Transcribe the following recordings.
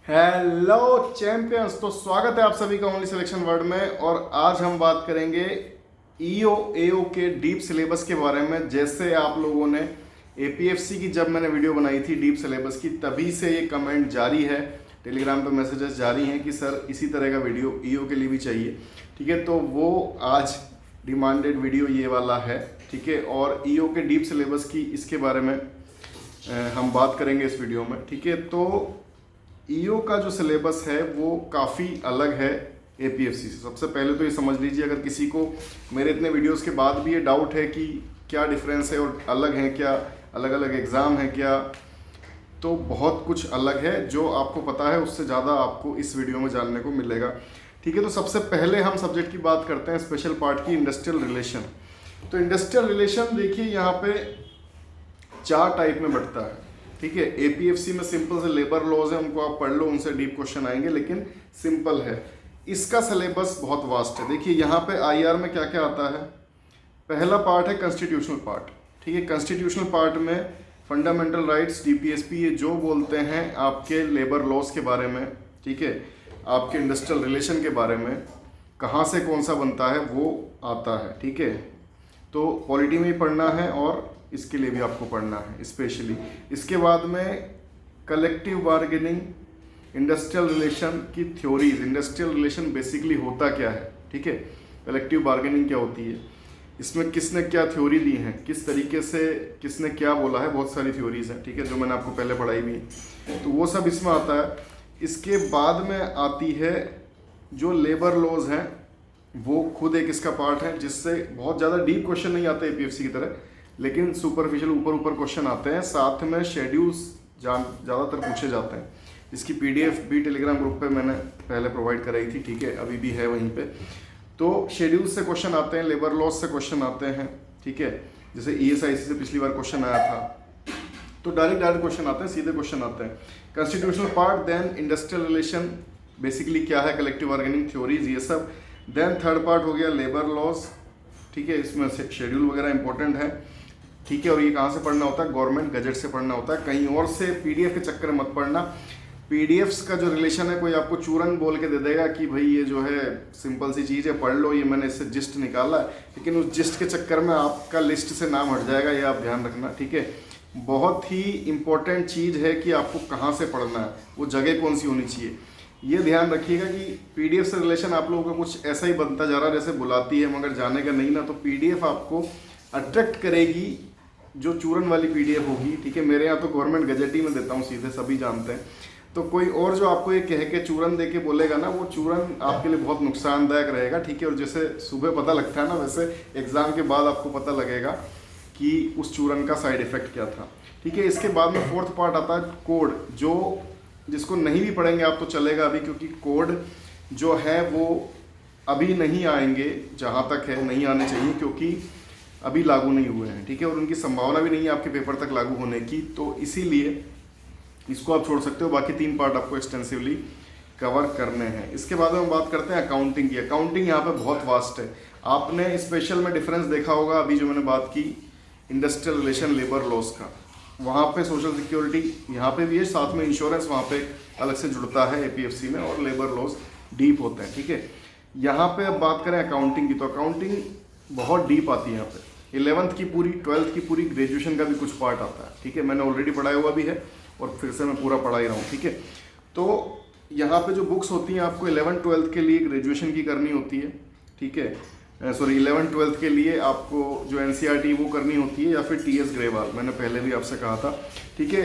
Hello champions. तो स्वागत है आप सभी का ओनली सिलेक्शन वर्ड में। और आज हम बात करेंगे ईओ एओ के डीप सिलेबस के बारे में। जैसे आप लोगों ने एपीएफसी की जब मैंने वीडियो बनाई थी डीप सिलेबस की, तभी से ये कमेंट जारी है, टेलीग्राम पे मैसेजेस जारी हैं कि सर इसी तरह का वीडियो ईओ के लिए भी चाहिए। ठीक है, तो वो आज डिमांडेड वीडियो ये वाला है। ठीक है, और ईओ के डीप सिलेबस की इसके बारे में हम बात करेंगे इस वीडियो में। ठीक है, तो ईओ का जो सिलेबस है वो काफ़ी अलग है एपीएफसी से। सबसे पहले तो ये समझ लीजिए, अगर किसी को मेरे इतने वीडियोस के बाद भी ये डाउट है कि क्या डिफरेंस है और अलग है क्या, अलग अलग एग्ज़ाम है क्या, तो बहुत कुछ अलग है। जो आपको पता है उससे ज़्यादा आपको इस वीडियो में जानने को मिलेगा। ठीक है, तो सबसे पहले हम सब्जेक्ट की बात करते हैं, स्पेशल पार्ट की, इंडस्ट्रियल रिलेशन। तो इंडस्ट्रियल रिलेशन देखिए यहाँ पे 4 टाइप में बढ़ता है। ठीक है, एपीएफसी में सिंपल से लेबर लॉज है, उनको आप पढ़ लो, उनसे डीप क्वेश्चन आएंगे, लेकिन सिंपल है। इसका सिलेबस बहुत वास्ट है। देखिए यहाँ पे आईआर में क्या क्या आता है। पहला पार्ट है कॉन्स्टिट्यूशनल पार्ट। ठीक है, कॉन्स्टिट्यूशनल पार्ट में फंडामेंटल राइट्स, डीपीएसपी, ये जो बोलते हैं आपके लेबर लॉज के बारे में। ठीक है, आपके इंडस्ट्रियल रिलेशन के बारे में, कहाँ से कौन सा बनता है वो आता है। ठीक है, तो पॉलिटी में ही पढ़ना है और इसके लिए भी आपको पढ़ना है स्पेशली। इसके बाद में कलेक्टिव बार्गेनिंग, इंडस्ट्रियल रिलेशन की थ्योरीज। इंडस्ट्रियल रिलेशन बेसिकली होता क्या है, ठीक है, कलेक्टिव बार्गेनिंग क्या होती है, इसमें किसने क्या थ्योरी दी है, किस तरीके से किसने क्या बोला है, बहुत सारी थ्योरीज हैं। ठीक है, जो मैंने आपको पहले पढ़ाई भी है, तो वो सब इसमें आता है। इसके बाद में आती है जो लेबर लॉज हैं, वो खुद एक इसका पार्ट है, जिससे बहुत ज़्यादा डीप क्वेश्चन नहीं आते एपीएफसी की तरह, लेकिन सुपरफिशियल ऊपर क्वेश्चन आते हैं। साथ में शेड्यूल्स ज़्यादातर पूछे जाते हैं। इसकी पीडीएफ भी टेलीग्राम ग्रुप पे मैंने पहले प्रोवाइड कराई थी। ठीक है, अभी भी है वहीं पे। तो शेड्यूल्स से क्वेश्चन आते हैं, लेबर लॉस से क्वेश्चन आते हैं। ठीक है, जैसे ईएसआईसी से पिछली बार क्वेश्चन आया था, तो डायरेक्ट क्वेश्चन आते हैं, सीधे क्वेश्चन आते हैं। Constitutional part, then industrial relation basically क्या है, कलेक्टिव बार्गेनिंग थ्योरीज, ये सब। देन थर्ड पार्ट हो गया लेबर लॉस। ठीक है, इसमें शेड्यूल वगैरह इंपॉर्टेंट है। ठीक है, और ये कहाँ से पढ़ना होता है, गवर्नमेंट गजट से पढ़ना होता है, कहीं और से पीडीएफ के चक्कर में मत पढ़ना। पीडीएफ्स का जो रिलेशन है, कोई आपको चूरन बोल के दे देगा कि भाई ये जो है सिंपल सी चीज़ है, पढ़ लो, ये मैंने इससे जिस्ट निकाला है, लेकिन उस जिस्ट के चक्कर में आपका लिस्ट से नाम हट जाएगा, ये आप ध्यान रखना। ठीक है, बहुत ही इंपॉर्टेंट चीज़ है कि आपको कहाँ से पढ़ना है, वो जगह कौन सी होनी चाहिए, ये ध्यान रखिएगा कि पीडीएफ से रिलेशन आप लोगों का कुछ ऐसा ही बनता जा रहा है जैसे बुलाती है मगर जाने का नहीं ना। तो पीडीएफ आपको अट्रैक्ट करेगी जो चूरन वाली पीडीएफ होगी। ठीक है, मेरे यहाँ तो गवर्नमेंट गजट ही में देता हूँ सीधे, सभी जानते हैं। तो कोई और जो आपको ये कह के चूरन दे के बोलेगा ना, वो चूरन आपके लिए बहुत नुकसानदायक रहेगा। ठीक है, और जैसे सुबह पता लगता है ना, वैसे एग्जाम के बाद आपको पता लगेगा कि उस चूरन का साइड इफेक्ट क्या था। ठीक है, इसके बाद में फोर्थ पार्ट आता है कोड, जो जिसको नहीं भी पढ़ेंगे आप तो चलेगा अभी, क्योंकि कोड जो है वो अभी नहीं आएंगे, जहाँ तक है नहीं आने चाहिए, क्योंकि अभी लागू नहीं हुए हैं। ठीक है, और उनकी संभावना भी नहीं है आपके पेपर तक लागू होने की, तो इसीलिए इसको आप छोड़ सकते हो। बाकी 3 पार्ट आपको एक्सटेंसिवली कवर करने हैं। इसके बाद हम बात करते हैं अकाउंटिंग की। अकाउंटिंग यहाँ पे बहुत वास्ट है। आपने स्पेशल में डिफरेंस देखा होगा अभी जो मैंने बात की इंडस्ट्रियल रिलेशन लेबर लॉस का, वहाँ पे सोशल सिक्योरिटी यहाँ पे भी है, साथ में इंश्योरेंस वहाँ पे अलग से जुड़ता है एपीएफसी में, और लेबर लॉस डीप होते हैं। ठीक है, यहाँ पे अब बात करें अकाउंटिंग की, तो अकाउंटिंग बहुत डीप आती है यहाँ पे। 11th की पूरी, 12th की पूरी, ग्रेजुएशन का भी कुछ पार्ट आता है। ठीक है, मैंने ऑलरेडी पढ़ाया हुआ भी है और फिर से मैं पूरा पढ़ा ही रहा हूँ। ठीक है, तो यहाँ पे जो बुक्स होती हैं आपको 11th 12th के लिए ग्रेजुएशन की करनी होती है। ठीक है, सॉरी 11th 12th के लिए आपको जो एनसीईआरटी वो करनी होती है, या फिर टीएस ग्रेवाल, मैंने पहले भी आपसे कहा था। ठीक है,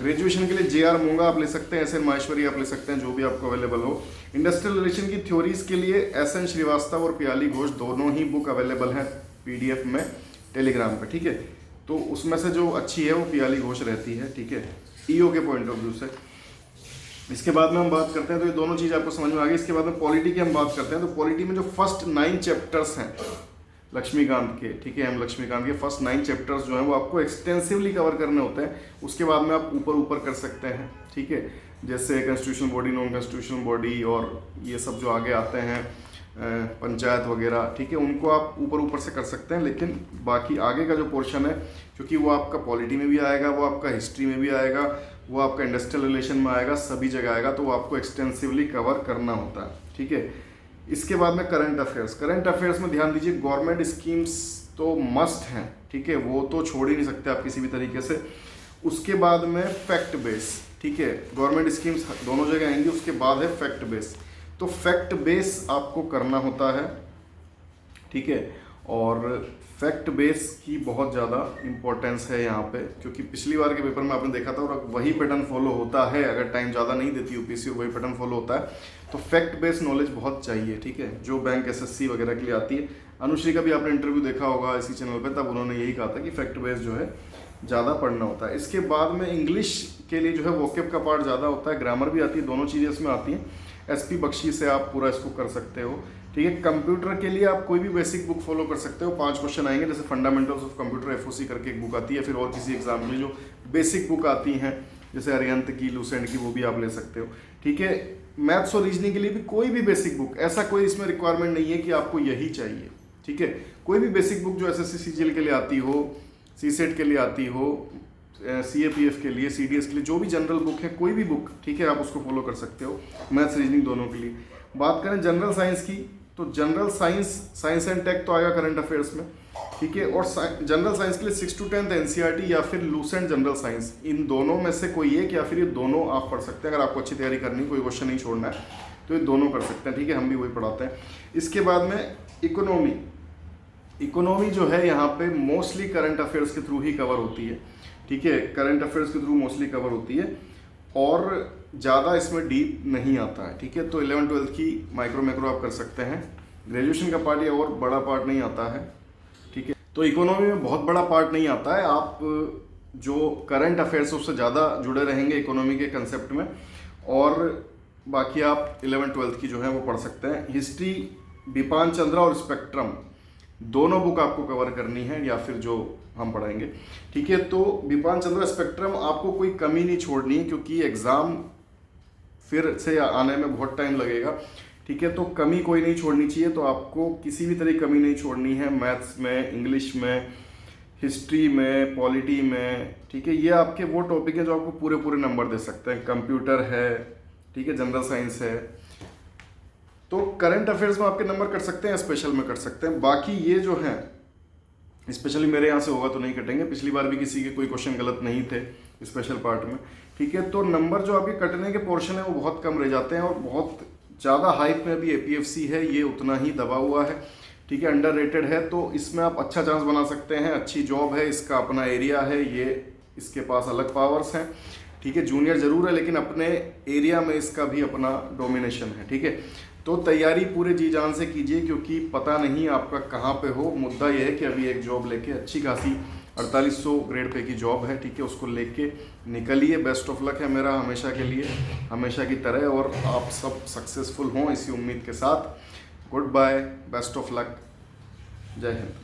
ग्रेजुएशन के लिए जेआर मोंगा आप ले सकते हैं, एसएन माहेश्वरी आप ले सकते हैं, जो भी आपको अवेलेबल हो। इंडस्ट्रियल रिलेशन की थ्योरीज के लिए एसएन श्रीवास्तव और पियाली घोष दोनों ही बुक अवेलेबल हैं पीडीएफ में टेलीग्राम पे। ठीक है, तो उसमें से जो अच्छी है वो पियाली घोष रहती है। ठीक है, ईओ के पॉइंट ऑफ व्यू से। इसके बाद में हम बात करते हैं, तो ये दोनों चीज़ आपको समझ में आ गई। इसके बाद में पॉलिटी की हम बात करते हैं, तो पॉलिटी में जो फर्स्ट 9 चैप्टर्स हैं लक्ष्मीकांत के, ठीक है, एम लक्ष्मीकांत के फर्स्ट 9 चैप्टर्स जो हैं वो आपको एक्सटेंसिवली कवर करने होते हैं। उसके बाद में आप ऊपर कर सकते हैं। ठीक है, जैसे constitutional body, non constitutional body, और ये सब जो आगे आते हैं पंचायत वगैरह। ठीक है, उनको आप ऊपर से कर सकते हैं, लेकिन बाकी आगे का जो पोर्शन है, क्योंकि वो आपका पॉलिटी में भी आएगा, वो आपका हिस्ट्री में भी आएगा, वो आपका इंडस्ट्रियल रिलेशन में आएगा, सभी जगह आएगा, तो वो आपको एक्सटेंसिवली कवर करना होता है, ठीक है। इसके बाद में करंट अफेयर्स में ध्यान दीजिए, गवर्नमेंट स्कीम्स तो मस्ट हैं, ठीक है, वो तो छोड़ ही नहीं सकते आप किसी भी तरीके से। उसके बाद में फैक्ट बेस, ठीक है, गवर्नमेंट स्कीम्स दोनों जगह आएंगी। उसके बाद है फैक्ट बेस, तो फैक्ट बेस आपको करना होता है, ठीक है। और फैक्ट बेस की बहुत ज़्यादा इम्पोर्टेंस है यहाँ पे, क्योंकि पिछली बार के पेपर में आपने देखा था और वही पैटर्न फॉलो होता है, अगर टाइम ज़्यादा नहीं देती यूपीएससी वही पैटर्न फॉलो होता है। तो फैक्ट बेस नॉलेज बहुत चाहिए, ठीक है, जो बैंक एसएससी वगैरह के लिए आती है। अनुश्री का भी आपने इंटरव्यू देखा होगा इसी चैनल पे, तब उन्होंने यही कहा था कि फैक्ट बेस जो है ज़्यादा पढ़ना होता है। इसके बाद में इंग्लिश के लिए जो है वोकेब का पार्ट ज़्यादा होता है, ग्रामर भी आती है, दोनों चीज़ें इसमें आती हैं। एसपी बख्शी से आप पूरा इसको कर सकते हो, ठीक है। कंप्यूटर के लिए आप कोई भी बेसिक बुक फॉलो कर सकते हो, 5 क्वेश्चन आएंगे, जैसे फंडामेंटल्स ऑफ कंप्यूटर एफओसी करके एक बुक आती है, फिर और किसी एग्जाम के लिए जो बेसिक बुक आती हैं जैसे अरिहंत की, लूसेंट की, वो भी आप ले सकते हो, ठीक है। मैथ्स और रीजनिंग के लिए भी कोई भी बेसिक बुक, ऐसा कोई इसमें रिक्वायरमेंट नहीं है कि आपको यही चाहिए, ठीक है। कोई भी बेसिक बुक जो एसएससी सीजीएल के लिए आती हो, सीसेट के लिए आती हो, सीएपीएफ के लिए, सीडीएस के लिए, जो भी जनरल बुक है, कोई भी बुक, ठीक है, आप उसको फॉलो कर सकते हो, मैथ्स रीजनिंग दोनों के लिए। बात करें जनरल साइंस की, तो जनरल साइंस एंड टेक तो आएगा करंट अफेयर्स में, ठीक है। और जनरल साइंस के लिए 6 to 10 एनसीईआरटी या फिर लूसेंट जनरल साइंस, इन दोनों में से कोई एक या फिर ये दोनों आप पढ़ सकते हैं। अगर आपको अच्छी तैयारी करनी, कोई क्वेश्चन नहीं छोड़ना है, तो ये दोनों कर सकते हैं, ठीक है, हम भी वही पढ़ाते हैं। इसके बाद में इकोनॉमी जो है यहाँ पे मोस्टली करंट अफेयर्स के थ्रू ही कवर होती है, ठीक है, करंट अफेयर्स के थ्रू मोस्टली कवर होती है और ज़्यादा इसमें डीप नहीं आता है, ठीक है। तो 11th-12th की माइक्रो आप कर सकते हैं, ग्रेजुएशन का पार्ट या और बड़ा पार्ट नहीं आता है, ठीक है। तो इकोनॉमी में बहुत बड़ा पार्ट नहीं आता है, आप जो करंट अफेयर्स उससे ज़्यादा जुड़े रहेंगे इकोनॉमी के कंसेप्ट में, और बाकी आप 11th-12th की जो है वो पढ़ सकते हैं। हिस्ट्री, बिपान चंद्रा और स्पेक्ट्रम दोनों बुक आपको कवर करनी है, या फिर जो हम पढ़ाएंगे, ठीक है। तो बिपान चंद्रा, स्पेक्ट्रम आपको कोई कमी नहीं छोड़नी है, क्योंकि एग्ज़ाम फिर से आने में बहुत टाइम लगेगा, ठीक है। तो कमी कोई नहीं छोड़नी चाहिए, तो आपको किसी भी तरह की कमी नहीं छोड़नी है, मैथ्स में, इंग्लिश में, हिस्ट्री में, पॉलिटी में, ठीक है। ये आपके वो टॉपिक है जो आपको पूरे नंबर दे सकते हैं। कंप्यूटर है, ठीक है, जनरल साइंस है, तो करंट अफेयर्स में आपके नंबर कट सकते हैं, स्पेशल में कट सकते हैं। बाकी ये जो है स्पेशली मेरे यहाँ से होगा तो नहीं कटेंगे, पिछली बार भी किसी के कोई क्वेश्चन गलत नहीं थे स्पेशल पार्ट में, ठीक है। तो नंबर जो आपके कटने के पोर्शन है वो बहुत कम रह जाते हैं, और बहुत ज़्यादा हाइप में अभी एपीएफसी है, ये उतना ही दबा हुआ है, ठीक है, अंडररेटेड है। तो इसमें आप अच्छा चांस बना सकते हैं, अच्छी जॉब है, इसका अपना एरिया है, ये इसके पास अलग पावर्स हैं, ठीक है। जूनियर जरूर है, लेकिन अपने एरिया में इसका भी अपना डोमिनेशन है, ठीक है। तो तैयारी पूरे जी जान से कीजिए, क्योंकि पता नहीं आपका कहाँ पे हो। मुद्दा यह है कि अभी एक जॉब लेके अच्छी खासी 4800 ग्रेड पे की जॉब है, ठीक है, उसको लेके निकलिए। बेस्ट ऑफ लक है मेरा हमेशा के लिए, हमेशा की तरह, और आप सब सक्सेसफुल हों इसी उम्मीद के साथ। Goodbye, best of luck, जय हिंद।